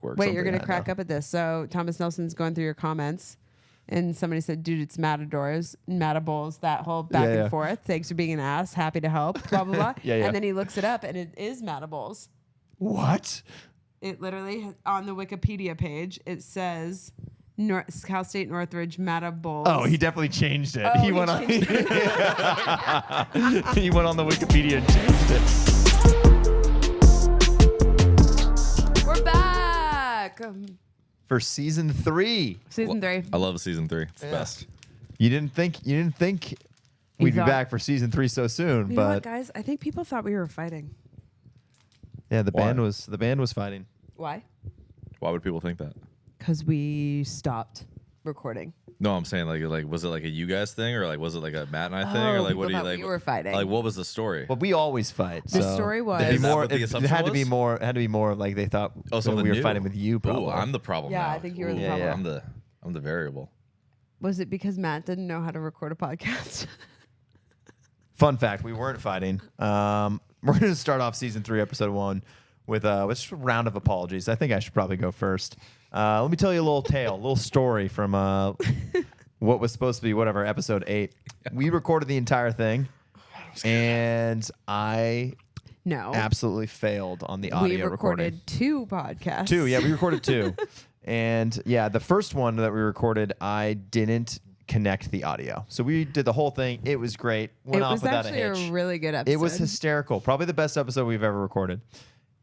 work. Wait, you're going to crack up at this. So Thomas Nelson's going through your comments. And somebody said, dude, it's Matadours, Matables, that whole back and forth. Thanks for being an ass. Happy to help. Blah, blah, blah. And then he looks it up, and it is Matables. What? It literally, on the Wikipedia page, it says Cal State Northridge Matables. Oh, he definitely changed it. Oh, he went on. He went on the Wikipedia and changed it. We're back. For season 3. Season 3. I love season 3. It's the best. You didn't think we'd be back for season 3 so soon, you but know what, guys, I think people thought we were fighting. yeah, the band was fighting. Why? Why would people think that? Because we stopped recording. No, I'm saying like was it like a you guys thing, or like was it like a Matt and I thing, or like what do you like? We were fighting. Like what was the story? Well, we always fight. The so story was it'd be more, the it assumption had to be was? more. It had to be more of like they thought something we were new. fighting with you. Probably. Ooh, I'm the problem. Yeah, now. I think you were the Ooh, problem. I'm the variable. Was it because Matt didn't know how to record a podcast? Fun fact: we weren't fighting. We're going to start off season 3, episode 1, with just a round of apologies. I think I should probably go first. Let me tell you a little tale, a little story from what was supposed to be episode 8. We recorded the entire thing, and I absolutely failed on the audio we recorded recording. 2 podcasts. 2, yeah, we recorded 2, and yeah, the first one that we recorded, I didn't connect the audio, so we did the whole thing. It was great. Went off without a hitch. It was actually a really good episode. It was hysterical. Probably the best episode we've ever recorded.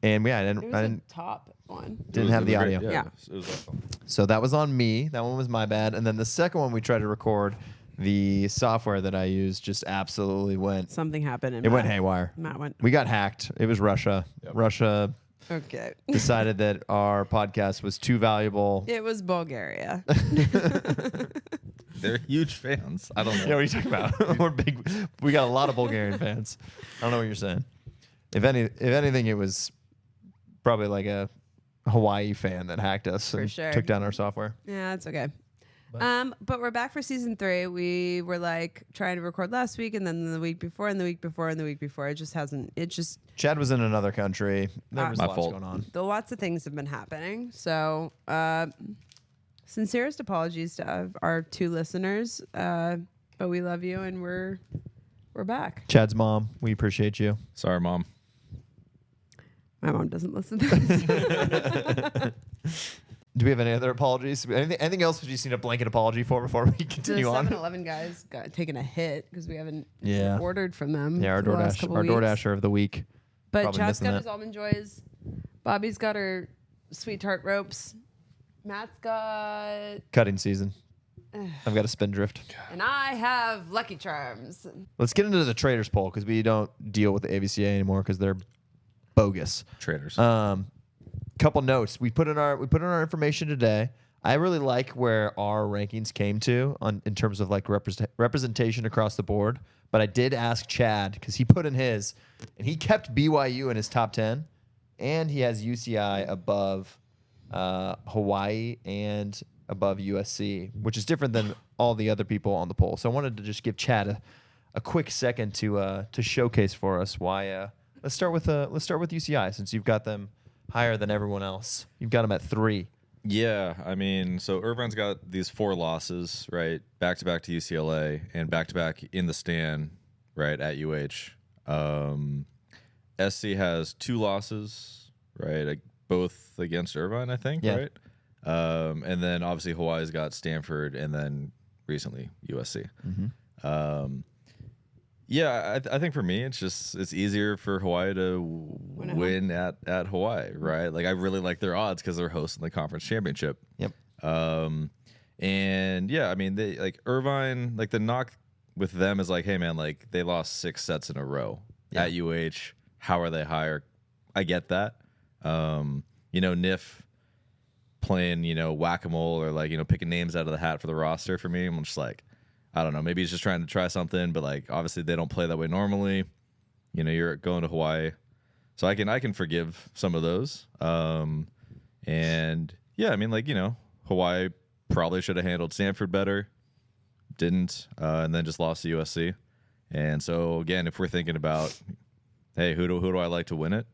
And yeah, I didn't top one. Didn't have the audio. Yeah. Yeah. It was awesome. So that was on me. That one was my bad. And then the second one we tried to record, the software that I used just absolutely went. Something happened. And It went haywire. Matt went. We got hacked. It was Russia. Yep. Russia Okay. decided that our podcast was too valuable. It was Bulgaria. They're huge fans. I don't know. Yeah, what are you talking about? We're big. We got a lot of Bulgarian fans. I don't know what you're saying. If anything, it was probably like a Hawaii fan that hacked us and took down our software. Yeah, it's okay. But we're back for season 3. We were like trying to record last week, and then the week before, and the week before, and the week before. It just hasn't. It just. Chad was in another country. There was My lots fault. going on. Lots of things have been happening. So, sincerest apologies to our 2 listeners. But we love you, and we're back. Chad's mom, we appreciate you. Sorry, Mom. My mom doesn't listen to this. Do we have any other apologies? Anything else you've seen a blanket apology for before we The continue on? 7-Eleven guys got taken a hit because we haven't Yeah. ordered from them. Yeah, our for the last DoorDash, couple our weeks. DoorDasher of the week. But Probably Chad's missing got that. his almond joys. Bobby's got her sweet tart ropes. Matt's got, Cutting season. I've got a spindrift. and I have Lucky Charms. Let's get into the Traitors poll because we don't deal with the AVCA anymore because they're bogus. Traitors. Couple notes. We put in our information today. I really like where our rankings came to in terms of like representation across the board. But I did ask Chad because he put in his, and he kept BYU in his top 10, and he has UCI above Hawaii and above USC, which is different than all the other people on the poll. So I wanted to just give Chad a quick second to showcase for us why. Let's start with UCI since you've got them higher than everyone else. You've got them at 3. Yeah, I mean, so Irvine's got these 4 losses, right? Back to back to UCLA and back to back in the stand, right, at UH. SC has 2 losses, right? Like both against Irvine, I think, Yeah. right? And then obviously Hawaii's got Stanford and then recently USC. Yeah, I think for me, it's easier for Hawaii to win at Hawaii, right? Like I really like their odds because they're hosting the conference championship. Yep. And yeah, I mean, they like Irvine, like the knock with them is like, hey man, like they lost 6 sets in a row at UH. How are they higher? I get that. NIF playing, whack-a-mole or like, picking names out of the hat for the roster for me. I'm just like, I don't know. Maybe he's just trying to try something, but like obviously they don't play that way normally. You're going to Hawaii, so I can forgive some of those. And yeah, I mean, like Hawaii probably should have handled Stanford better, didn't, and then just lost to USC. And so again, if we're thinking about, hey, who do I like to win it?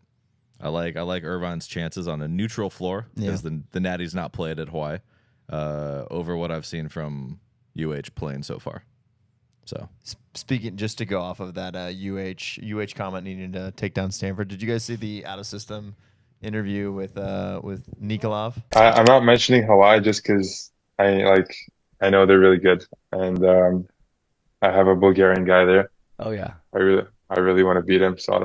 I like Irvine's chances on a neutral floor because the Natty's not played at Hawaii over what I've seen from UH playing so far. So speaking, just to go off of that UH comment needing to take down Stanford, did you guys see the out of system interview with Nikolov? I'm not mentioning Hawaii just because I know they're really good, and I have a Bulgarian guy there. Oh yeah. I really want to beat him, so I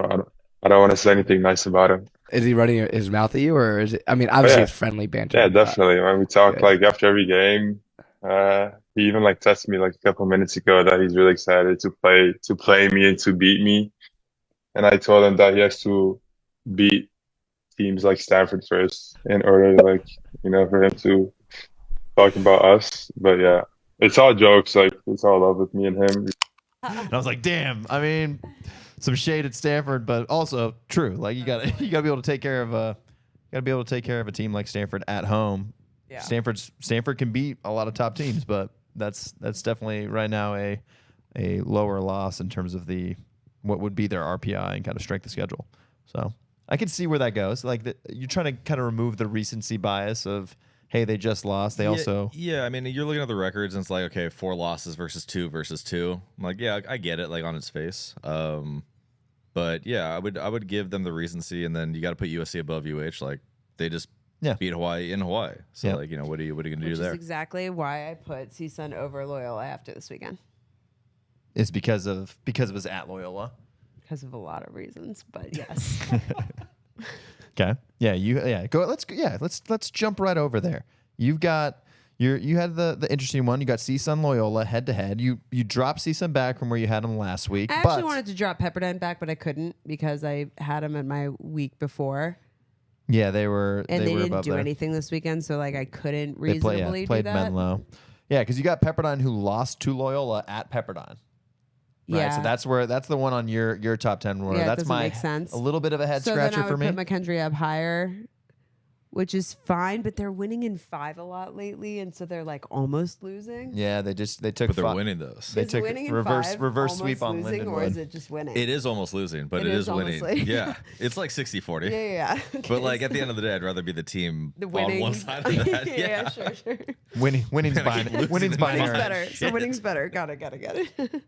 don't want to say anything nice about him. Is he running his mouth at you, or is it? I mean, obviously yeah. it's friendly banter. Yeah, definitely. When we talk after every game, he even texted me a couple minutes ago that he's really excited to play me and to beat me. And I told him that he has to beat teams like Stanford first in order for him to talk about us. But yeah, it's all jokes. It's all love with me and him. And I was like, damn. I mean, some shade at Stanford, but also true. You gotta be able to take care of a team like Stanford at home. Yeah. Stanford can beat a lot of top teams, but that's definitely right now a lower loss in terms of what would be their RPI and kind of strength of schedule. So I can see where that goes. You're trying to kind of remove the recency bias of, hey, they just lost. I mean, you're looking at the records and it's like, okay, 4 losses versus 2 versus 2. I'm like, yeah, I get it, on its face. But yeah, I would give them the recency, and then you got to put USC above UH. They just beat Hawaii in Hawaii. So what are you gonna do there? Which is exactly why I put CSUN over Loyola after this weekend. It's because it was at Loyola. Because of a lot of reasons, but yes. Okay. Yeah. Go. Let's jump right over there. You had the interesting one. You got CSUN Loyola head to head. You dropped CSUN back from where you had them last week. I actually wanted to drop Pepperdine back, but I couldn't because I had them in my week before. Yeah, they didn't do anything this weekend, so I couldn't reasonably played do that. Menlo. Yeah, because you got Pepperdine who lost to Loyola at Pepperdine. Right, yeah. So that's the one on your top 10 where that's make sense. A little bit of a head so scratcher then I would for me. put McKendree up higher, which is fine, but they're winning in 5 a lot lately, and so they're almost losing. Yeah, they took. But they're winning those. They took reverse sweep on losing, Lindenwood. or is it just winning? It is almost losing, but it is winning. Yeah, it's 60-40. Yeah. Okay, but at the end of the day, I'd rather be the team on one side of that. yeah, sure. Winning's binary. Winning's better. So winning's better. Got it.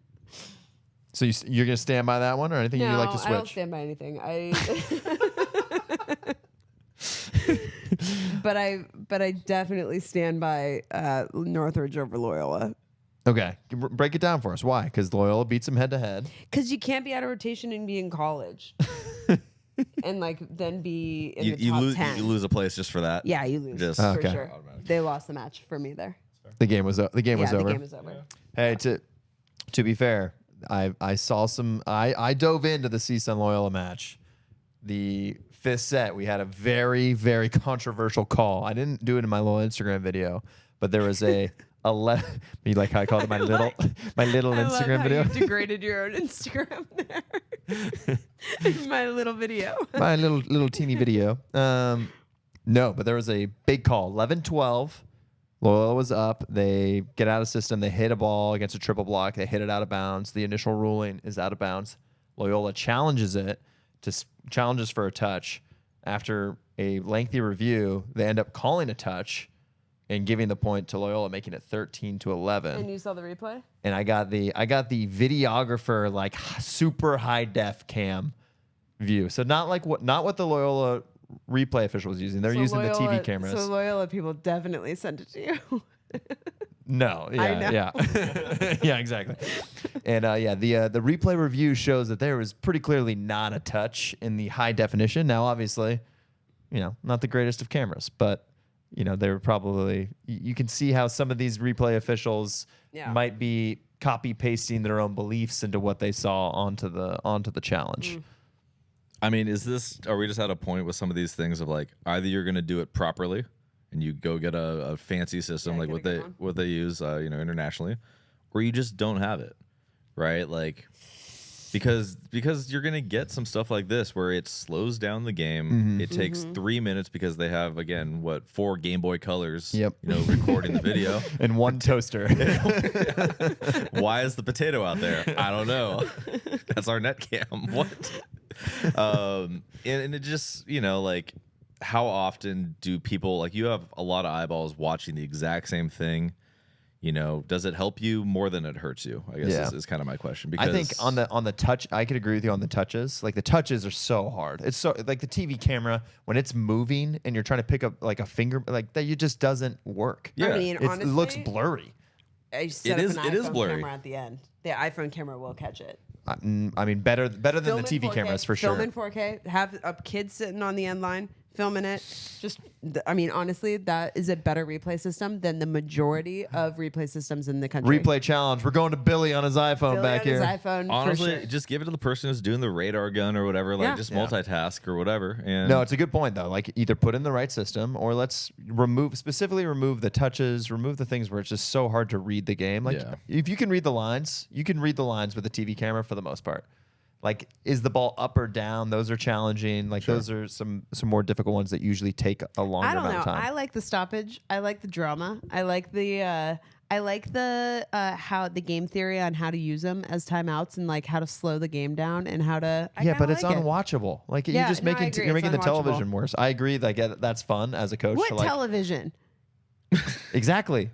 So you're gonna stand by that one, or anything you'd like to switch? I don't stand by anything. But I definitely stand by Northridge over Loyola. Okay, break it down for us. Why? Because Loyola beats them head to head. Because you can't be out of rotation and be in college, and then be in the top 10. You lose a place just for that. Yeah, you lose for sure. They lost the match for me there. The game was over. The game is over. Hey, to be fair, I saw some. I dove into the CSUN Loyola match. The 5th set, we had a very, very controversial call. I didn't do it in my little Instagram video, but there was a 11. You like how I called it my little Instagram video? You degraded your own Instagram there. My little video. My little teeny video. No, but there was a big call. 11-12. Loyola was up. They get out of system. They hit a ball against a triple block. They hit it out of bounds. The initial ruling is out of bounds. Loyola challenges for a touch. After a lengthy review, they end up calling a touch and giving the point to Loyola, making it 13-11. And you saw the replay? And I got the videographer super high def cam view. So not what the Loyola replay official was using. They're using the TV cameras. So Loyola people definitely sent it to you. No, yeah, I know. Yeah, yeah, exactly. And the replay review shows that there was pretty clearly not a touch in the high definition. Now, obviously, not the greatest of cameras, but they were probably. You can see how some of these replay officials might be copy pasting their own beliefs into what they saw onto the challenge. I mean, are we just at a point with some of these things of either you're going to do it properly and you go get a fancy system what they use internationally, or you just don't have it, right? Because you're going to get some stuff like this where it slows down the game. Mm-hmm. It takes 3 minutes because they have 4 Game Boy Colors recording the video and 1 toaster. Why is the potato out there? I don't know. That's our net cam. What? And it just, like, how often do people, like, you have a lot of eyeballs watching the exact same thing. Does it help you more than it hurts you? I guess is kind of my question. Because I think on the touch, I could agree with you on the touches. Like the touches are so hard. It's so like the TV camera when it's moving and you're trying to pick up like a finger, like that, it just doesn't work. Yeah, I mean, honestly, it looks blurry. I set It up is- an it is iPhone blurry. camera at the end. The iPhone camera will catch it. I mean, better than the Film in TV 4K, cameras for Film sure. in 4K. Have a kid sitting on the end line filming it. Honestly, that is a better replay system than the majority of replay systems in the country. Replay challenge. We're going to Billy on his iPhone Billy back on his here. iPhone, honestly, for sure. just give it to the person who's doing the radar gun or whatever. Like, Yeah. just multitask or whatever. And No, it's a good point though. Like either put in the right system or let's specifically remove the touches, remove the things where it's just so hard to read the game. Like if you can read the lines, you can read the lines with a TV camera for the most part. Like, is the ball up or down? Those are challenging. Like those are some more difficult ones that usually take a longer I don't amount know. of time. I like the stoppage. I like the drama. I like the how the game theory on how to use them as timeouts and like how to slow the game down and how to. Yeah, but it's like it. unwatchable. Like Yeah, you're just no, I making agree. you're It's making the unwatchable. television worse. I agree. Like that's fun as a coach. What to, like, television? Exactly.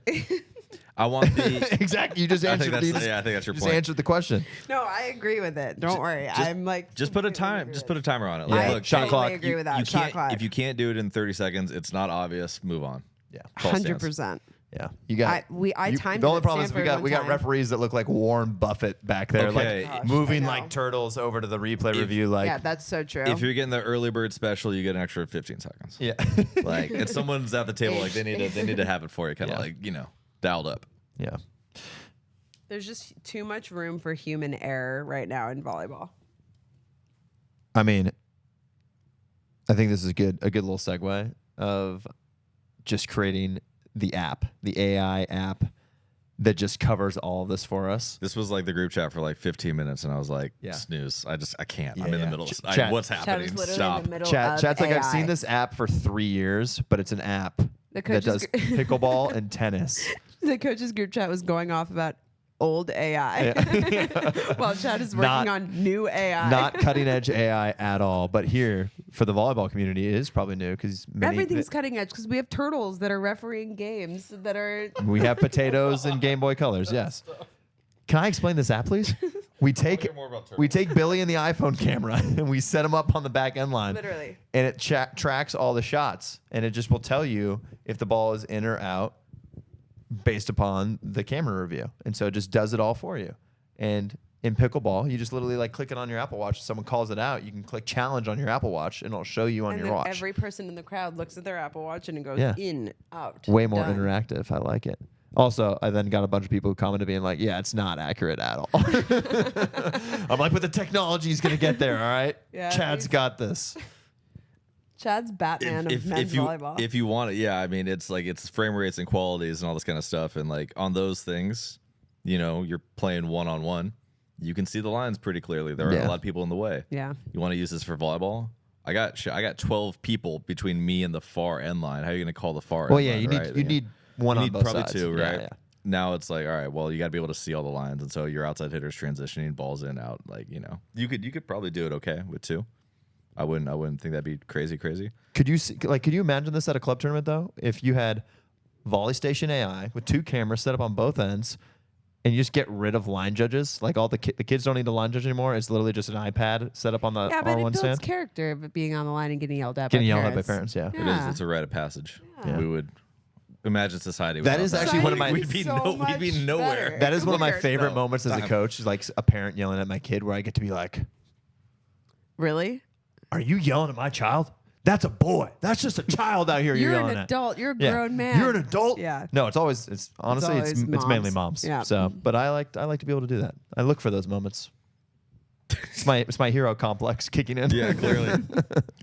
I want the. Exactly. You just I answered. think You that's, I think that's your just point. answered the question. No, I agree with it. Don't worry. I'm like Just put a completely time. agree Just with put a timer on it. Yeah. Like, I look, shot totally clock. agree with that. you Shot can't clock. if you can't do it in 30 seconds, it's not obvious. Move on. Yeah. Call stands. 100%. Yeah. You got. I timed The it only at problem is Stanford we one got time. referees that look like Warren Buffett back there, Okay. like Gosh, moving I know. like turtles over to the replay review. Like Yeah, that's so true. If you're getting the early bird special, you get an extra 15 seconds. yeah. Like, and someone's at the table, like they need to have it for you, kind of Yeah. like dialed up. Yeah. There's just too much room for human error right now in volleyball. I mean, I think this is a good little segue of just creating the app, the AI app that just covers all of this for us. This was like the group chat for like 15 minutes, and I was like, Yeah. snooze. I can't. Yeah, I'm in the yeah. middle. Chat- What's Chad happening? is literally Stop. in the middle Chat's of like, AI. I've seen this app for 3 years, but it's an app The that coaches does pickleball and tennis. The coaches group chat was going off about old AI while Chad is working Not- on new AI. Not cutting edge AI at all, but here for the volleyball community, it is probably new because Everything's cutting edge because we have turtles that are refereeing games that are. we have potatoes and Game Boy Colors. Yes. Can I explain this app, please? We take Billy and the iPhone camera and we set him up on the back end line. Literally. And it tracks all the shots, and it just will tell you if the ball is in or out based upon the camera review. And so it just does it all for you. And in pickleball, you just literally like click it on your Apple Watch. If someone calls it out, you can click challenge on your Apple Watch, and it'll show you on And your then watch. every person in the crowd looks at their Apple Watch and it goes Yeah. in, out. Way more done. interactive. I like it. Also, I then got a bunch of people who commented being like, yeah, it's not accurate at all. I'm like, but the technology is going to get there, all right? Yeah, Chad's he's- got this. Chad's Batman of men's volleyball. if you want it, yeah, I mean, it's like it's frame rates and qualities and all this kind of stuff, and like on those things, you're playing one-on-one, you can see the lines pretty clearly. There are Yeah. a lot of people in the way. yeah. You want to use this for volleyball? I got 12 people between me and the far end line. How are you going to call the far Well, end yeah, line? you need right? you need one You on need both probably sides. two, Yeah, right? yeah. Now it's like, all right, well, you got to be able to see all the lines, and so your outside hitters transitioning, balls in, out. Like, you could probably do it okay with two. I wouldn't think that'd be crazy. Could you imagine this at a club tournament though? If you had Volley Station AI with 2 cameras set up on both ends, and you just get rid of line judges, like all the kids don't need a line judge anymore. It's literally just an iPad set up on the Yeah, but it R1 builds stand. character of it being on the line and getting yelled at Getting by yelled at by parents. parents, yeah. It is. It's a rite of passage. Yeah. We would imagine society. That without is actually one of my- We'd be So we'd be much nowhere. better. That is one of my Weird. favorite No. moments as a Time. coach, is like a parent yelling at my kid, where I get to be like, Really? "Are you yelling at my child? That's a boy. That's just a child out here You're yelling an at." adult. You're a Yeah. grown man. You're an adult. Yeah. No, it's honestly always it's mainly moms. moms. Yeah. So, but I like to be able to do that. I look for those moments. It's my hero complex kicking in. Yeah, clearly.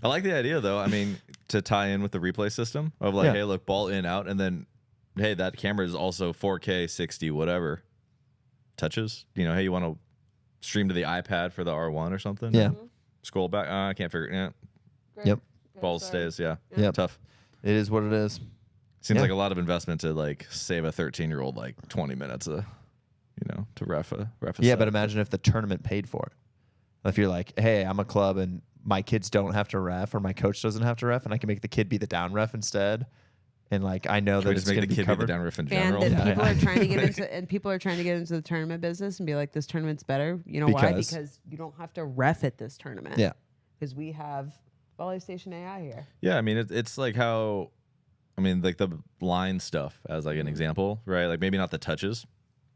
I like the idea though. I mean, to tie in with the replay system of like, Yeah. hey, look, ball in, out, and then, hey, that camera is also 4K, 60, whatever. Touches. Hey, you want to stream to the iPad for the R1 or something? Yeah. Scroll back. I can't figure it. Yeah. Yep. Ball stays. Yeah. Yep. Tough. It is what it is. Seems Yeah. like a lot of investment to like save a 13-year-old like 20 minutes to ref a Yeah, set. but imagine if the tournament paid for it. If you're like, hey, I'm a club and my kids don't have to ref, or my coach doesn't have to ref, and I can make the kid be the down ref instead. And like I know that it's going to be covered. The down ref in general. And people are trying to get into, and people are trying to get into the tournament business and be like, this tournament's better. You know why? Because you don't have to ref at this tournament. Yeah. Because we have Volley Station AI here. Yeah, I mean it's like how, I mean like the line stuff as like an example, right? Like maybe not the touches.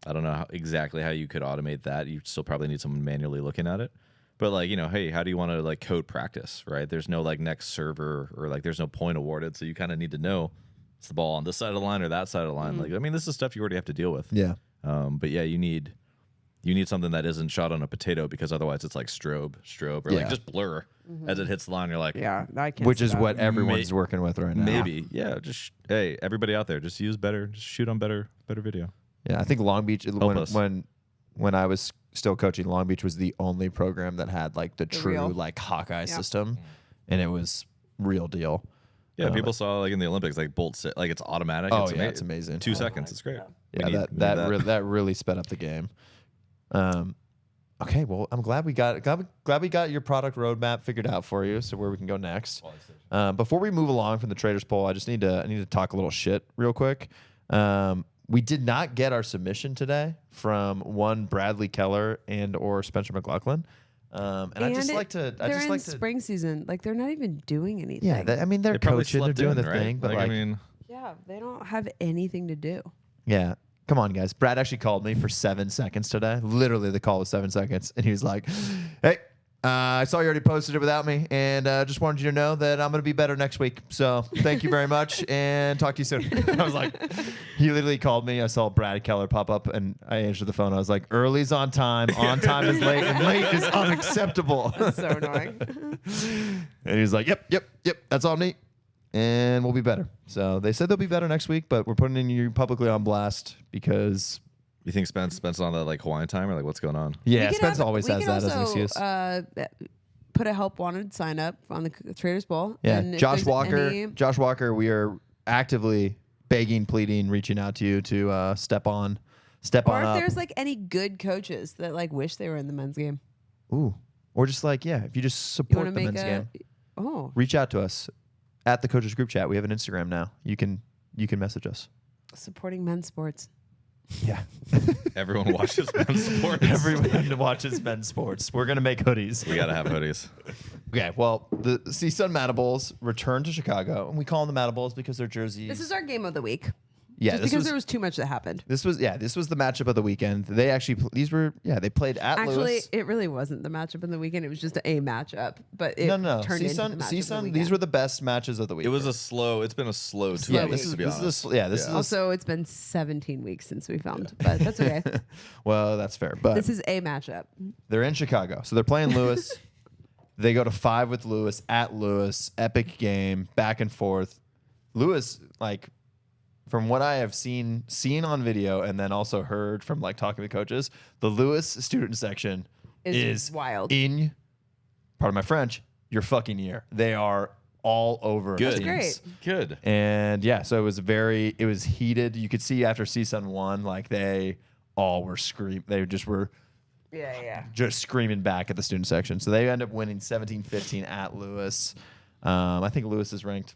I don't know exactly how you could automate that. You still probably need someone manually looking at it. But like, you know, hey, how do you want to like code practice, right? There's no like next server or like there's no point awarded. So you kind of need to know it's the ball on this side of the line or that side of the line. Like, I mean, this is stuff you already have to deal with. Yeah. But yeah, you need something that isn't shot on a potato because otherwise it's like strobe, or like just blur as it hits the line. You're like, Yeah, I can't. Which is what everyone's working with right now. maybe, yeah. Just hey, everybody out there, just use better, just shoot on better video. Yeah, I think Long Beach when I was still coaching, Long Beach was the only program that had like the true real. like Hawkeye system, and it was real deal. Yeah, people saw like in the Olympics, like bolt sit, like it's automatic. Oh, it's amazing. 2 seconds, it's great. Yeah, that really sped up the game. Okay, well, I'm glad we got your product roadmap figured out for you, so where we can go next. Before we move along from the Traitors poll, I need to talk a little shit real quick. We did not get our submission today from one Bradley Keller and or Spencer McLaughlin. And I just like to. They're in spring season. Like they're not even doing anything. Yeah, I mean they're coaching, they're doing the thing, but like, I mean, yeah, they don't have anything to do. yeah. Come on, guys. Brad actually called me for 7 seconds today. Literally, the call was 7 seconds, and he was like, "Hey, I saw you already posted it without me, and just wanted you to know that I'm going to be better next week. So thank you very much, and talk to you soon." I was like, he literally called me. I saw Brad Keller pop up, and I answered the phone. I was like, "Early's on time is late, and late is unacceptable." That's so annoying. And he was like, "Yep, that's all neat, and we'll be better." So they said they'll be better next week, but we're putting you publicly on blast because. you think Spence on that like Hawaiian time or like what's going on? Yeah, Spence always has that as an excuse. Put a help wanted sign up on the Traitors Bowl. Yeah, and Josh Walker, we are actively begging, pleading, reaching out to you to step on or if up. there's like any good coaches that like wish they were in the men's game. Ooh, or just like if you just support the men's game, reach out to us at the coaches group chat. We have an Instagram now. You can message us. Supporting men's sports. Yeah. Everyone watches men's sports. Everyone watches men's sports. We're gonna make hoodies. We gotta have hoodies. Okay. Well, the CSUN Matables returned to Chicago, and we call them the Matables because their jerseys. This is our game of the week. Yeah, just because there was too much that happened. This was the matchup of the weekend. They actually they played at Lewis. Lewis. It really wasn't the matchup of the weekend. It was just a matchup, but it turned into the matchup of the weekend. These were the best matches of the week. It's been a slow 2 weeks, to be honest. Also, it's been 17 weeks since we filmed, but that's okay. Well, that's fair. But this is a matchup. They're in Chicago, so they're playing Lewis. They go to 5 with Lewis at Lewis. Epic game, back and forth. Lewis, like, from what I have seen on video and then also heard from like talking to coaches, the Lewis student section is wild. In, pardon my French, your fucking ear. They are all over. Good. Teams. Great. Good. And yeah, so it was heated. You could see after CSUN won, like they all were screaming. They just were just screaming back at the student section. So they end up winning 17-15 at Lewis. I think Lewis is ranked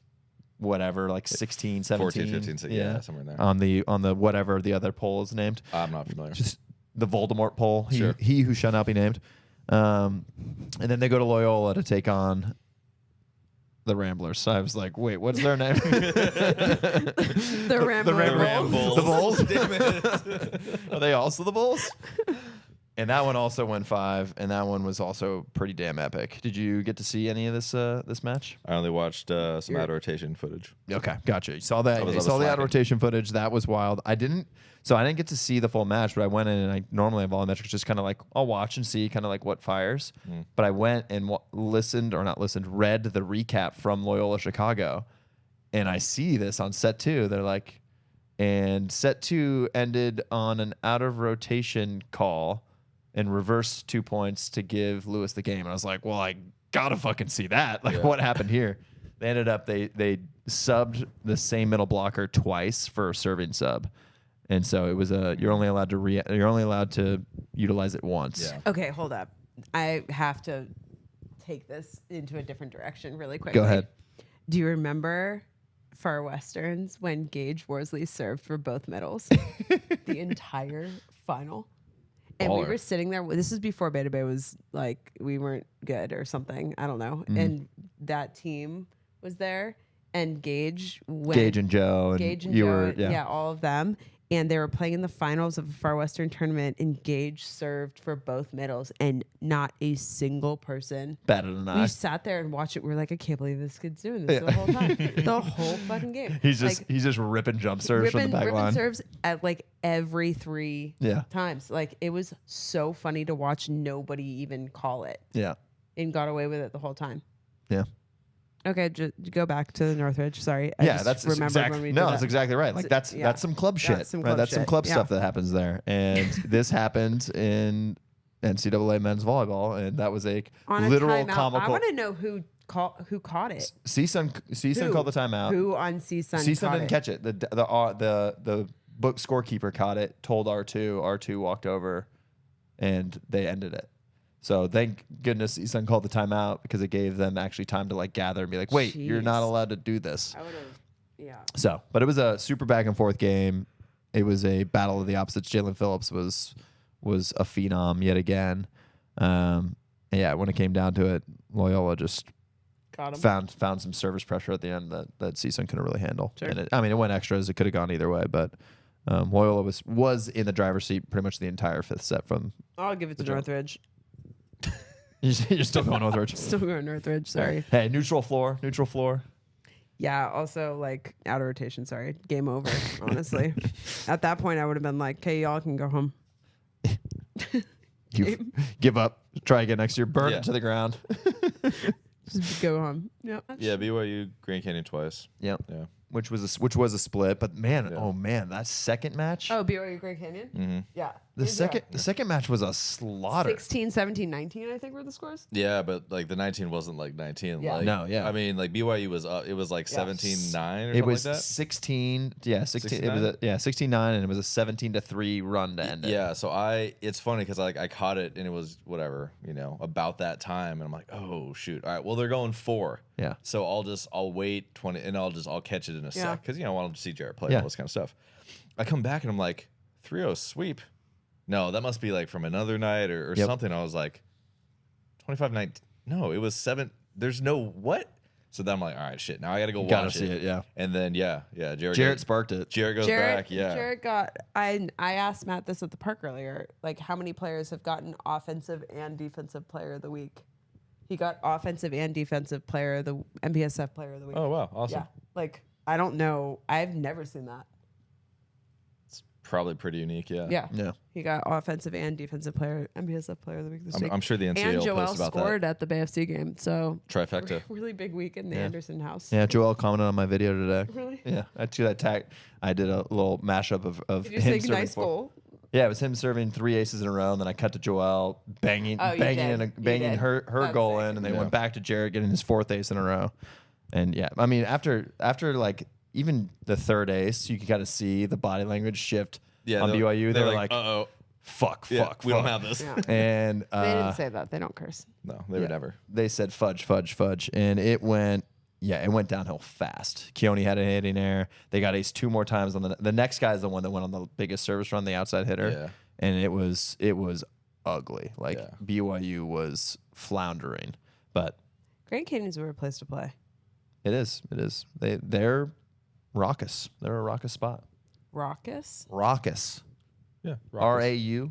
whatever, like 16, 17. 14, 15, yeah, somewhere in there. On the whatever the other poll is named. I'm not familiar. Just the Voldemort poll. Sure. He who shall not be named. And then they go to Loyola to take on the Ramblers. So I was like, wait, what's their name? The Ramblers. The Bulls? Damn it. Are they also the Bulls? And that one also went 5, and that one was also pretty damn epic. Did you get to see any of this match? I only watched some out rotation footage. Okay, gotcha. You saw that. I You saw the out slacking. rotation footage. That was wild. I didn't get to see the full match, but I went in and I normally have volumetrics, just kind of like I'll watch and see kind of like what fires. But I went and read the recap from Loyola Chicago, and I see this on set 2. They're like, and set 2 ended on an out of rotation call and reversed 2 points to give Lewis the game. And I was like, well, I gotta fucking see that. Like, what happened here? They ended up they subbed the same middle blocker twice for a serving sub, and so it was you're only allowed to utilize it once. Yeah. Okay, hold up. I have to take this into a different direction really quickly. Go ahead. Do you remember Far Westerns when Gage Worsley served for both middles the entire final? And we were sitting there. This is before Beta Bay was like, we weren't good or something. I don't know. And that team was there. And Gage and Joe. And Gage and Joe, were, yeah, all of them. And they were playing in the finals of a Far Western tournament. And Gage served for both middles. And not a single person batted an eye. We sat there and watched it. We were like, I can't believe this kid's doing this the whole time. The whole fucking game. He's just ripping jump serves from the back line. Serves at like every 3 times. Like it was so funny to watch nobody even call it. Yeah. And got away with it the whole time. Yeah. Okay, go back to the Northridge. Sorry. That's exactly that's exactly right. Like that's some club shit. That's some club stuff that happens there. And this happened in NCAA men's volleyball, and that was a literal comical. I want to know who caught it. CSUN called the timeout. Who on CSUN? CSUN didn't catch it. The book scorekeeper caught it. Told R2. R2 walked over, and they ended it. So thank goodness CSUN called the timeout because it gave them actually time to like gather and be like, wait, you're not allowed to do this. I would have, yeah. So, but it was a super back and forth game. It was a battle of the opposites. Jalen Phillips was a phenom yet again. And yeah, when it came down to it, Loyola just found some service pressure at the end that CSUN couldn't really handle. Sure. And it went extras. It could have gone either way, but Loyola was in the driver's seat pretty much the entire fifth set from. I'll give it to Northridge. You're still going Northridge. Still going Northridge. Sorry. Hey, neutral floor. Yeah. Also, like out of rotation. Sorry. Game over. Honestly, at that point, I would have been like, "Okay, y'all can go home." Give up. Try again next year. Burn it to the ground. Just go home. Yeah. Yeah. BYU Grand Canyon twice. Yep. Yeah. Which was a split, but man, that second match. Oh, BYU Grand Canyon. Mm-hmm. Yeah. The second match was a slaughter. 16, 17, 19, I think were the scores. Yeah, but like the 19 wasn't like 19. Yeah. Like, No, yeah. I mean, like BYU was it was like 17-9 or something It was like that. 16. Yeah, 16. It was 16-9, and it was a 17-3 run to end it. Yeah, so it's funny because I caught it and it was whatever, about that time, and I'm like, oh shoot, all right, well they're going 4. Yeah. So I'll wait 20 and I'll catch it in a sec because I wanted to see Jarrett play all this kind of stuff. I come back and I'm like 3-0 sweep. No, that must be like from another night or something. I was like 25-19. No, it was 7. There's no what? So then I'm like, all right, shit. Now I got to go watch it. Gotta see it, yeah. And then Jarrett sparked it. Jarrett goes back, yeah. Jarrett got. I asked Matt this at the park earlier. Like, how many players have gotten offensive and defensive player of the week? He got offensive and defensive player of the MPSF player of the week. Oh wow, awesome. Yeah, like I don't know. I've never seen that. It's probably pretty unique, yeah. Yeah. He got offensive and defensive player, MPSF player of the week this week. I'm sure the NCAA and will Joel post about scored that. at the Bay FC game. So Trifecta. Really big week in the Anderson house. Yeah, Joel commented on my video today. Really? Yeah, I did a little mashup of Did you him say serving nice goal? Yeah, it was him serving 3 aces in a row, and then I cut to Joel banging her goal in, and they went back to Jarrett getting his 4th ace in a row. And yeah, I mean after like even the 3rd ace, you could kind of see the body language shift on BYU. They were like, uh-oh. Fuck. We don't have this. Yeah. And they didn't say that. They don't curse. No, they would never. They said fudge, and it went downhill fast. Keone had an hitting error. They got ace 2 more times on the next guy is the one that went on the biggest service run, the outside hitter. Yeah. And it was ugly. Like BYU was floundering. But Grand Canyon's a weird place to play. It is. They're raucous. They're a raucous spot. Raucous? Raucous. Yeah. RAUCOUS.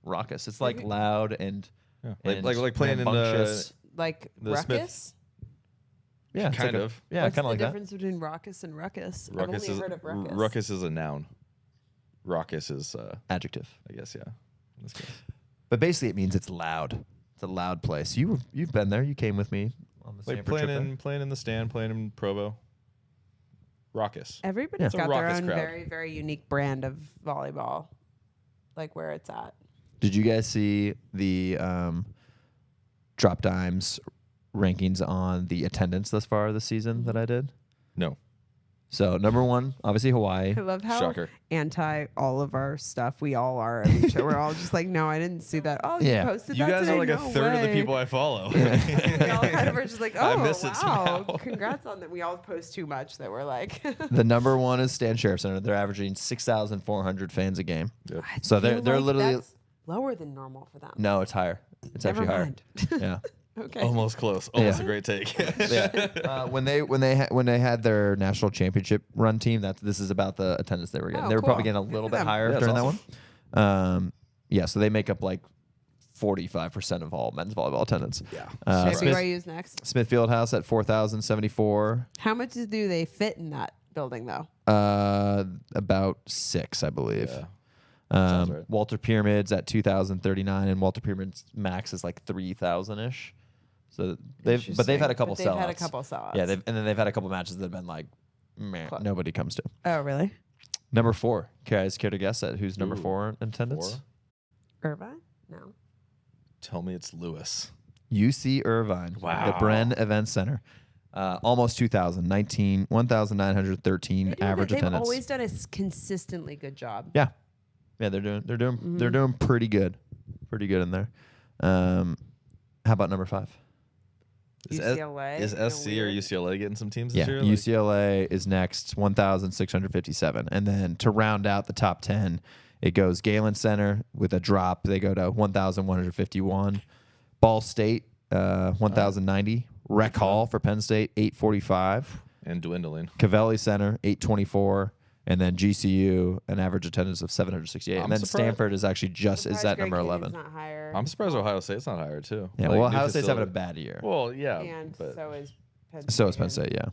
Raucous. It's like loud and like playing in the like the ruckus? Smith. Yeah, kind of. Yeah, What's kind of like the that. difference between raucous and ruckus? Ruckus I've only heard of ruckus. Ruckus is a noun. Raucous is adjective, I guess. Yeah. In this case. But basically, it means it's loud. It's a loud place. You've been there. You came with me on the like playing in the stand, playing in Provo. Raucous. Everybody's got their own crowd. very, very unique brand of volleyball, like where it's at. Did you guys see the Drop Dimes rankings on the attendance thus far this season that I did? No. So number 1, obviously Hawaii. I love how Shocker. anti all of our stuff we all are. Every show. We're all just like, no, I didn't see that. Oh, Yeah. you posted You that guys today? are like a No third of the way." people I follow. We all kind of are just like, I oh, miss it wow, somehow. congrats on that. We all post too much that we're like. The number 1 is Stan Sheriff Center. They're averaging 6,400 fans a game. Yep. So they're feel like literally that's lower than normal for them. no, it's higher. It's Never actually higher. mind. Yeah. Okay. Almost close. Almost Yeah. a great take. Yeah. When they had their national championship run team, this is about the attendance they were getting. Oh, they were probably cool. getting a Good little for bit them. higher Yeah, during that's that one. Yeah, so they make up like 45% of all men's volleyball attendance. Yeah. Should I use next? Smith Fieldhouse at 4,074. How much do they fit in that building though? About 6, I believe. Yeah. Sounds right. Walter Pyramids at 2,039, and Walter Pyramids max is like 3,000 ish. So they've had a couple But they've sellouts. had a couple sellouts. Yeah, and then they've had a couple matches that have been like, man, Close. nobody comes to. Oh, really? Number 4. Guys, care to guess at who's number Ooh, 4 in attendance? 4? Irvine? No. Tell me it's Lewis. UC Irvine. Wow. The Bren Event Center. Almost 2,000. 1,913 average They've attendance. always done a consistently good job. Yeah. Yeah, they're doing pretty good. Pretty good in there. How about number 5? UCLA. Is kinda SC or weird. UCLA getting some teams Yeah, this year? Like, UCLA is next, 1,657. And then to round out the top 10, it goes Galen Center with a drop. They go to 1,151. Ball State, 1,090. Rec Hall for Penn State, 845. and dwindling. Cavelli Center, 824. And then GCU, an average attendance of 768. I'm and then surprised- Stanford is actually is Surprised at Greg number Cannon's 11. Not higher. I'm surprised Ohio State's not higher too. Yeah, Like, well, new Ohio State's having a facility. bad year. Well, yeah, and but so is Penn So is State Penn State, yeah.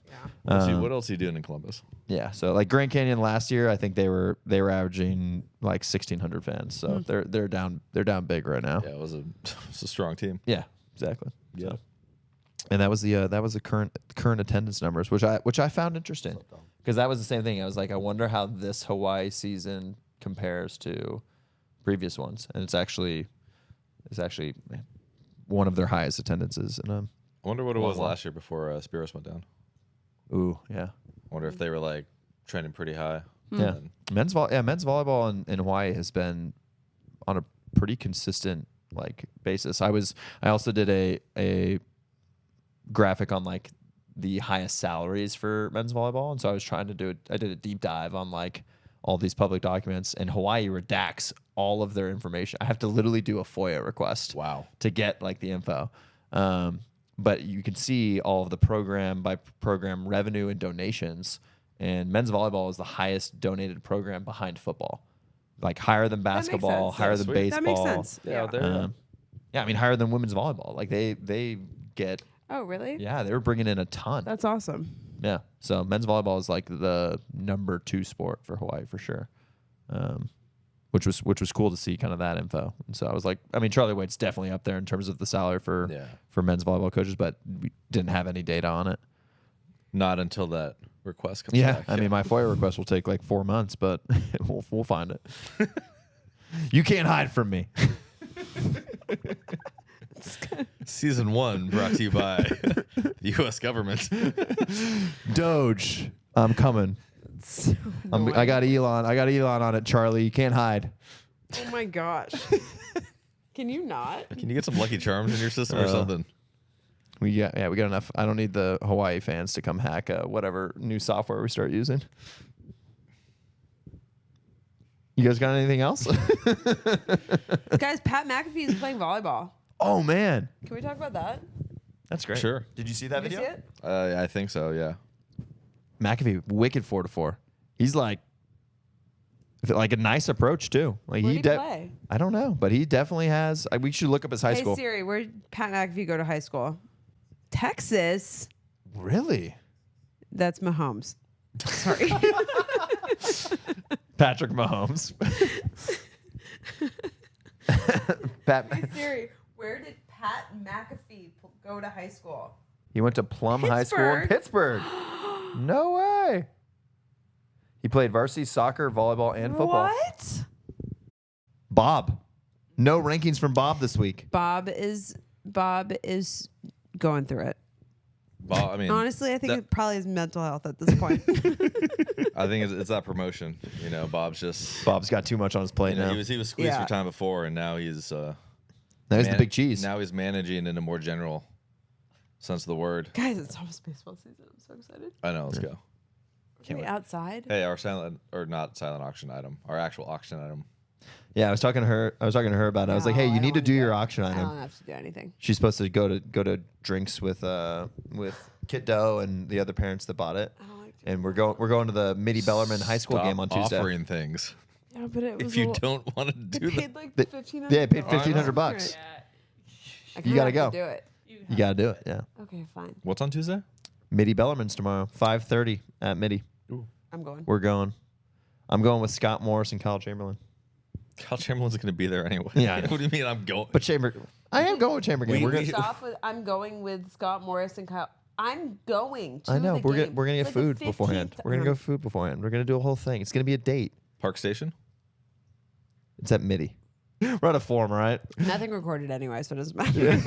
Yeah. what else are you doing in Columbus? Yeah, so like Grand Canyon last year, I think they were averaging like 1,600 fans. So they're down big right now. Yeah, it was a strong team. Yeah, exactly. Yeah. So- and that was the current attendance numbers, which I found interesting because that was the same thing. I was like, I wonder how this Hawaii season compares to previous ones, and it's actually one of their highest attendances. And I wonder what it was Volleyball. last year before Spiros went down. ooh, yeah. I wonder if they were like trending pretty high. Yeah, And men's volleyball in Hawaii has been on a pretty consistent like basis. I also did a graphic on like the highest salaries for men's volleyball, and so I did a deep dive on like all these public documents, and Hawaii redacts all of their information. I have to literally do a FOIA request Wow. to get like the info. But you can see all of the program by program revenue and donations. And men's volleyball is the highest donated program behind football, like higher than makes basketball, sense. higher Yeah, than sweet. baseball. That makes sense. Yeah, there. Yeah, I mean higher than women's volleyball. Like they get Oh, really? yeah, they were bringing in a ton. That's awesome. Yeah, so men's volleyball is like the number 2 sport for Hawaii for sure, which was cool to see kind of that info. And so I was like, I mean Charlie Waite's definitely up there in terms of the salary for men's volleyball coaches, but we didn't have any data on it. Not until that request comes Yeah, back. I mean my FOIA request will take like 4 months, but we'll find it. You can't hide from me. Season 1 brought to you by the U.S. government. Doge, I'm coming. I got Elon. I got Elon on it, Charlie. You can't hide. Oh my gosh. Can you not? Can you get some Lucky Charms in your system or something? We got enough. I don't need the Hawaii fans to come hack whatever new software we start using. You guys got anything else? Guys, Pat McAfee is playing volleyball. Oh man, Can we talk about that? that's great. Sure. Did you see that Did you video? see it? I think so, yeah. McAfee, wicked 4-4. He's like a nice approach too. Like Where'd he he play? I don't know, but he definitely has. We should look up his high Hey school. Siri, where did Pat McAfee go to high school? Texas. Really? That's Mahomes. Sorry. Patrick Mahomes. Pat. Hey Siri, where did Pat McAfee go to high school? He went to Plum High School in Pittsburgh. No way. He played varsity soccer, volleyball, and football. What? Bob. No rankings from Bob this week. Bob is going through it. Bob, I mean, honestly, I think it probably is mental health at this point. I think it's that promotion. You know, Bob's got too much on his plate now. He was squeezed for time before, and now he's now he's the big cheese. Now he's managing in a more general sense of the word. Guys, it's almost baseball season. I'm so excited. I know. Let's go. Can't wait. Outside. Hey, our silent or not silent auction item, our actual auction item. Yeah, I was talking to her about it. I was like, "Hey, you need to do your auction I item." don't have to do anything. She's supposed to go to drinks with Kit Doe and the other parents that bought it. I don't like And we're going to the Mitty Bellarmine high school game on Tuesday. Offering things. Yeah, but it was If you don't want to do paid that, like They- $1,500. yeah, paid $1,500. I You gotta kinda have go. to do it. You got to do it. Yeah. Okay, fine. what's on Tuesday? Mitty Bellarmine's tomorrow, 5:30 at Mitty. I'm going. We're going. I'm going with Scott Morris and Kyle Chamberlain. Kyle Chamberlain's going to be there anyway. Yeah, I know. What do you mean I'm going? But I am going with Chamberlain. We- We're gonna. Stop with, I'm going with Scott Morris and Kyle. I'm going to I know. the We're game. gonna get It's like food the beforehand. 15th We're gonna go food beforehand. We're gonna do a whole thing. It's gonna be a date. Park Station? It's at Mitty. We're on a form, right? Nothing recorded anyway, so it doesn't matter.